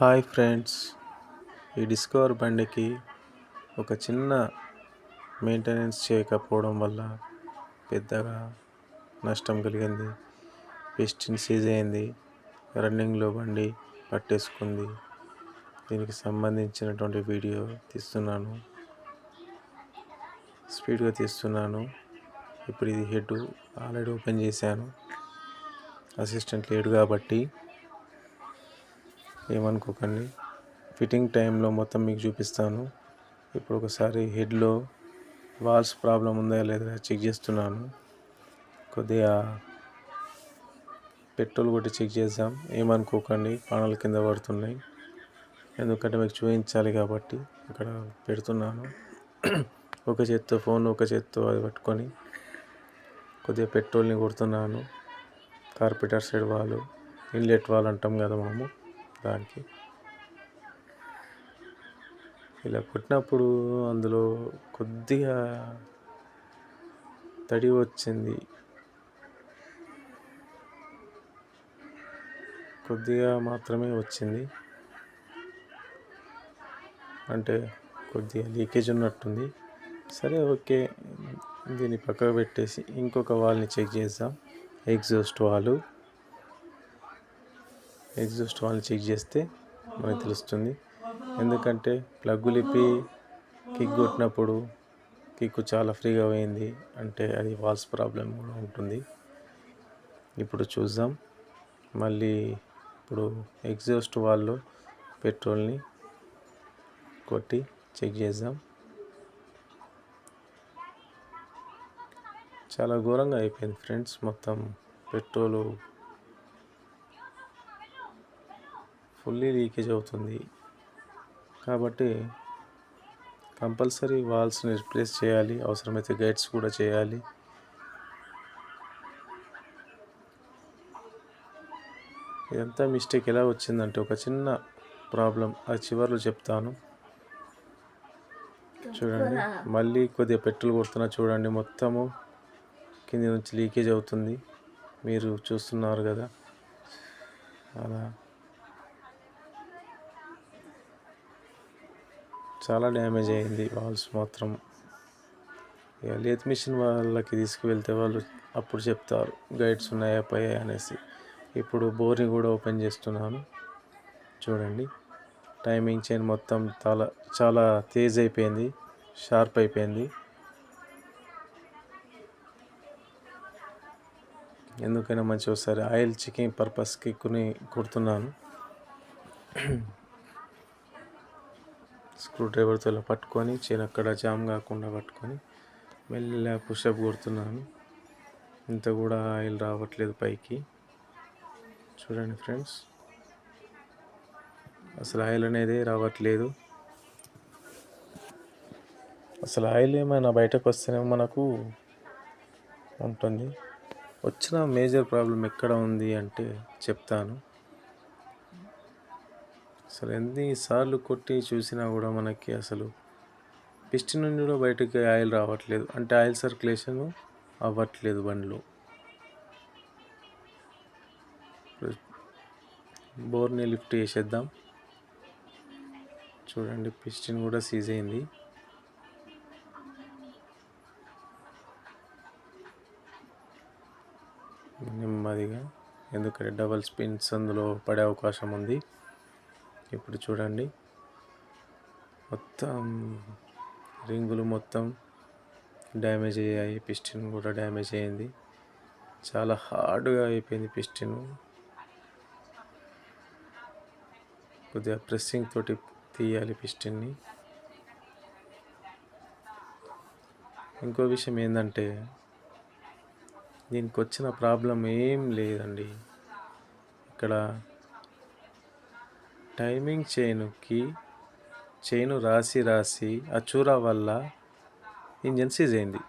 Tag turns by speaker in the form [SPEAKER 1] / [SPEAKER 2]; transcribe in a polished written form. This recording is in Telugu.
[SPEAKER 1] హాయ్ ఫ్రెండ్స్, ఈ డిస్కవర్ బండికి ఒక చిన్న మెయింటెనెన్స్ చేయకపోవడం వల్ల పెద్దగా నష్టం కలిగింది. పిస్టన్ సీజ్ అయింది, రన్నింగ్లో బండి పట్టేసుకుంది. దీనికి సంబంధించినటువంటి వీడియో తీస్తున్నాను, స్పీడ్గా తీస్తున్నాను. ఇప్పుడు ఇది హెడ్ ఆల్రెడీ ఓపెన్ చేశాను, అసిస్టెంట్ లేడు కాబట్టి ఏమనుకోకండి. ఫిట్టింగ్ టైంలో మొత్తం మీకు చూపిస్తాను. ఇప్పుడు ఒకసారి హెడ్లో వాల్స్ ప్రాబ్లం ఉందా లేదా చెక్ చేస్తున్నాను. కొద్దిగా పెట్రోల్ కొట్టి చెక్ చేద్దాం. ఏమనుకోకండి, పానాల కింద పడుతున్నాయి. ఎందుకంటే మీకు చూపించాలి కాబట్టి ఇక్కడ పెడుతున్నాను. ఒక చేత్తో ఫోన్, ఒక చేత్తో అది పట్టుకొని కొద్దిగా పెట్రోల్ని కొడుతున్నాను. కార్పెటర్ సైడ్ వాల్, ఇన్లెట్ వాల్ అంటాం కదా మనము, దానికి ఇలా కొట్టినప్పుడు అందులో కొద్దిగా తడి వచ్చింది. కొద్దిగా మాత్రమే వచ్చింది, అంటే కొద్దిగా లీకేజ్ ఉన్నట్టుంది. సరే, ఓకే, దీన్ని పక్కకు పెట్టేసి ఇంకొక వాల్ని చెక్ చేద్దాం. ఎగ్జాస్ట్ వాల్ని చెక్ చేస్తే మనకు తెలుస్తుంది. ఎందుకంటే ప్లగ్గులు ఇప్పి కిక్ కొట్టినప్పుడు కిక్కు చాలా ఫ్రీగా పోయింది అంటే అది వాల్స్ ప్రాబ్లం కూడా ఉంటుంది. ఇప్పుడు చూద్దాం. మళ్ళీ ఇప్పుడు ఎగ్జాస్ట్ వాల్లో పెట్రోల్ని కొట్టి చెక్ చేద్దాం. చాలా ఘోరంగా అయిపోయింది ఫ్రెండ్స్, మొత్తం పెట్రోలు ఫుల్లీ లీకేజ్ అవుతుంది. కాబట్టి కంపల్సరీ వాల్స్ని రిప్లేస్ చేయాలి, అవసరమైతే గైడ్స్ కూడా చేయాలి. ఇదంతా మిస్టేక్ ఎలా వచ్చిందంటే ఒక చిన్న ప్రాబ్లం, అది చివర్లో చెప్తాను. చూడండి, మళ్ళీ కొద్దిగా పెట్రోల్ కొడుతున్నా చూడండి, మొత్తము కింది నుంచి లీకేజ్ అవుతుంది. మీరు చూస్తున్నారు కదా, అలా చాలా డ్యామేజ్ అయింది వాల్స్ మాత్రం. ఇక లేత్ మిషన్ వాళ్ళకి తీసుకువెళ్తే వాళ్ళు అప్పుడు చెప్తారు గైడ్స్ ఉన్నాయా పోయా అనేసి. ఇప్పుడు బోర్ని కూడా ఓపెన్ చేస్తున్నాను. చూడండి, టైమింగ్ చైన్ మొత్తం చాలా తేజ్ అయిపోయింది, షార్ప్ అయిపోయింది. ఎందుకైనా మంచి ఒకసారి ఆయిల్ చెకింగ్ పర్పస్కి కుడుతున్నాను. స్క్రూ డ్రైవర్తో ఇలా పట్టుకొని చైన్ అక్కడ జామ్ కాకుండా పట్టుకొని మెల్లగా పుషప్ కొడుతున్నాను. ఇంత కూడా ఆయిల్ రావట్లేదు పైకి. చూడండి ఫ్రెండ్స్, అసలు ఆయిల్ అనేది రావట్లేదు. అసలు ఆయిల్ ఏమైనా బయటకు వస్తేనే మనకు ఉంటుంది. వచ్చిన మేజర్ ప్రాబ్లం ఎక్కడ ఉంది అంటే చెప్తాను. అసలు ఎన్నిసార్లు కొట్టి చూసినా కూడా మనకి అసలు పిస్టన్ నుండి కూడా బయటకి ఆయిల్ రావట్లేదు, అంటే ఆయిల్ సర్క్యులేషన్ అవ్వట్లేదు బండిలో. బోర్ని లిఫ్ట్ చేసేద్దాం. చూడండి, పిస్టన్ కూడా సీజ్ అయింది. నెమ్మదిగా, ఎందుకంటే డబల్ స్పిన్స్ అందులో పడే అవకాశం ఉంది. ఇప్పుడు చూడండి, మొత్తం రింగులు మొత్తం డ్యామేజ్ అయ్యాయి, పిస్టన్ కూడా డ్యామేజ్ అయ్యింది. చాలా హార్డ్గా అయిపోయింది పిస్టన్. కొద్దిగా ప్రెస్సింగ్ తోటి తీయాలి పిస్టన్ని. ఇంకో విషయం ఏంటంటే దీనికి వచ్చిన ప్రాబ్లం ఏం లేదండి. ఇక్కడ టైమింగ్ చైను రాసి ఆ చూరా వల్ల ఇంజన్ సీజ్ అయింది.